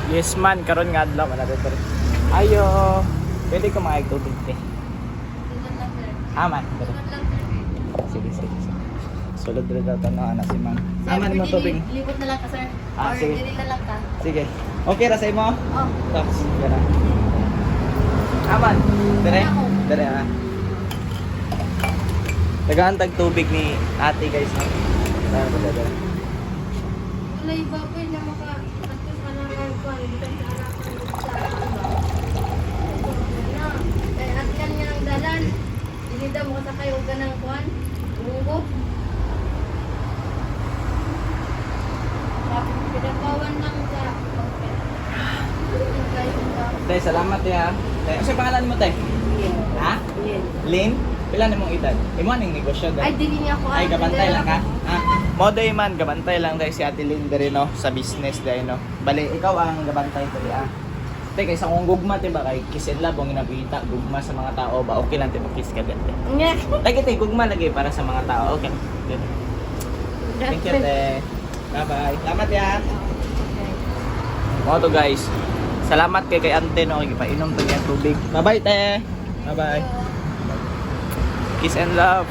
Yes man, karon nga adlaw wala dito. Ayo. Pwede ko makigtubig te. Aman. Sige, sige, sige. Sulod rin daw tanong na si Mang. Aman mo tubig. Libot na lang ka, sir. Ah, Or sige. dili na lang ka. Sige. Okay ra sa imo? Oh. Tapos, yan na. Aman. Dire? Dire ah. Tagahantag tubig ni ate guys. Dire. Wala yung babay na maka... At yung alangan ko, hindi ka sa anak ko sa... Kaya at yan nga ang dalan. Hindi daw mo kasakay huwag ka ng kuhan. Lunggo. Pinagawan lang sa... Tay, salamat ya. Tay, ano sa pangalan mo tay? Ha? Lynn? Pila na mong edad? Imo ning negosyo Ay, dahil. dili niya ako. Ay, gabantay lang ka? Ha? Moday man, gabantay lang dahil si Ate Lynn dahil no, sa business dahil no. Bali, ikaw ang gabantay dahil ah. Tay, kaysa kung gugma te ba kay kiss and love ang ginapita, gugma sa mga tao ba, okay lang te mag-kiss ka dito. Tay, tay, gugma lagi para sa mga tao, okay. Good. Thank you te. Bye-bye. Salamat ya. Mga to guys. Salamat kay ante no, ipainom to niya tubig. Bye-bye te. Bye-bye. Kiss and love.